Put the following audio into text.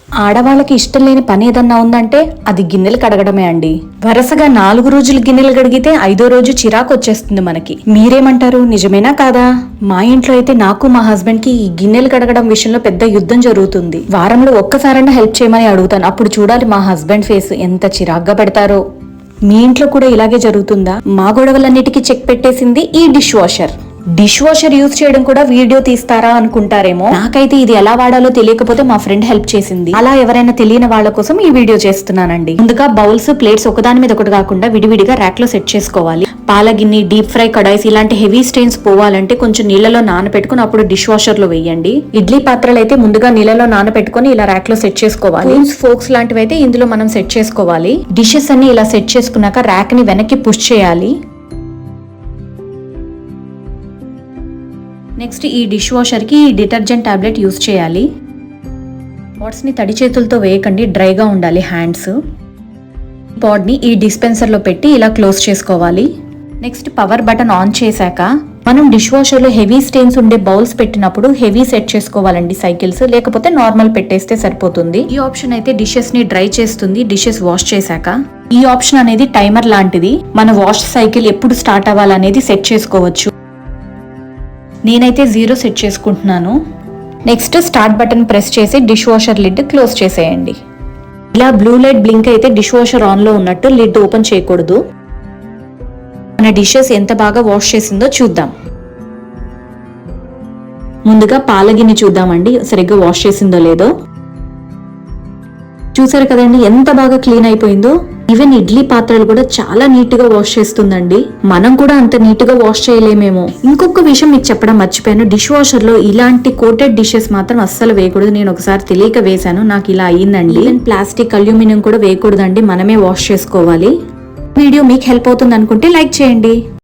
ఆడవాళ్ళకి ఇష్టం లేని పని ఏదన్నా ఉందంటే అది గిన్నెలు కడగడమే అండి. వరుసగా 4 రోజులు గిన్నెలు కడిగితే 5వ రోజు చిరాకు వచ్చేస్తుంది మనకి. మీరేమంటారు, నిజమేనా కాదా? మా ఇంట్లో అయితే నాకు మా హస్బెండ్ కి ఈ గిన్నెలు కడగడం విషయంలో పెద్ద యుద్ధం జరుగుతుంది. వారంలో ఒక్కసారైనా హెల్ప్ చేయమని అడుగుతాను. అప్పుడు చూడాలి మా హస్బెండ్ ఫేస్ ఎంత చిరాగ్గా పెడతారో. మీ ఇంట్లో కూడా ఇలాగే జరుగుతుందా? మా గొడవలన్నిటికీ చెక్ పెట్టేసింది ఈ dish washer. Dish washer use చేయడం కూడా వీడియో తీస్తారా అనుకుంటారేమో. నాకైతే ఇది ఎలా వాడాలో తెలియకపోతే మా ఫ్రెండ్ హెల్ప్ చేసింది. అలా ఎవరైనా తెలియని వాళ్ళ కోసం ఈ వీడియో చేస్తున్నానండి. ముందుగా బౌల్స్, ప్లేట్స్ ఒకదాని మీద ఒకటి కాకుండా విడివిడిగా ర్యాక్ లో సెట్ చేసుకోవాలి. పాల గిన్నె, డీప్ ఫ్రై కడాయిస్ ఇలాంటి హెవీ స్టెయిన్స్ పోవాలంటే కొంచెం నీళ్ళలో నానబెట్టుకుని అప్పుడు డిష్ వాషర్ లో వేయండి. ఇడ్లీ పాత్రలు అయితే ముందుగా నీళ్ళలో నానబెట్టుకుని ఇలా ర్యాక్ లో సెట్ చేసుకోవాలి. ఫోక్స్ లాంటివి అయితే ఇందులో మనం సెట్ చేసుకోవాలి. డిషెస్ అన్ని ఇలా సెట్ చేసుకున్నాక ర్యాక్ ని వెనక్కి పుష్ చేయాలి. నెక్స్ట్ ఈ డిష్ వాషర్ కి డిటర్జెంట్ టాబ్లెట్ యూజ్ చేయాలి. పాట్స్ ని తడి చేతులతో వేయకండి, డ్రైగా ఉండాలి హ్యాండ్స్. పాట్ ని ఈ డిస్పెన్సర్ లో పెట్టి ఇలా క్లోజ్ చేసుకోవాలి. నెక్స్ట్ పవర్ బటన్ ఆన్ చేశాక మనం డిష్ వాషర్ లో హెవీ స్టెయిన్స్ ఉండే బౌల్స్ పెట్టినప్పుడు హెవీ సెట్ చేసుకోవాలండి సైకిల్స్, లేకపోతే నార్మల్ పెట్టేస్తే సరిపోతుంది. ఈ ఆప్షన్ అయితే డిషెస్ ని డ్రై చేస్తుంది డిషెస్ వాష్ చేశాక. ఈ ఆప్షన్ అనేది టైమర్ లాంటిది. మన వాష్ సైకిల్ ఎప్పుడు స్టార్ట్ అవ్వాలనేది సెట్ చేసుకోవచ్చు. నేనైతే 0 సెట్ చేసుకుంటున్నాను. నెక్స్ట్ స్టార్ట్ బటన్ ప్రెస్ చేసి డిష్ వాషర్ లిడ్ క్లోజ్ చేసేయండి. ఇలా బ్లూ లైట్ బ్లింక్ అయితే డిష్ వాషర్ ఆన్ లో ఉన్నట్టు. లిడ్ ఓపెన్ చేయకూడదు. మన డిషెస్ ఎంత బాగా వాష్ చేసిందో చూద్దాం. ముందుగా పాల గిన్నె చూద్దామండి, సరిగ్గా వాష్ చేసిందో లేదో. చూసారు కదండి ఎంత బాగా క్లీన్ అయిపోయిందో. ఈవెన్ ఇడ్లీ పాత్రలు కూడా చాలా నీట్ గా వాష్ చేస్తుందండి. మనం కూడా అంత నీట్ గా వాష్ చేయలేమేమో. ఇంకొక విషయం మీకు చెప్పడం మర్చిపోయాను, డిష్ వాషర్ లో ఇలాంటి కోటెడ్ డిషెస్ మాత్రం అస్సలు వేయకూడదు. నేను ఒకసారి తెలియక వేసాను, నాకు ఇలా అయ్యిందండి. ఈవెన్ ప్లాస్టిక్, అల్యూమినియం కూడా వేయకూడదండి, మనమే వాష్ చేసుకోవాలి. వీడియో మీకు హెల్ప్ అవుతుంది అనుకుంటే లైక్ చేయండి.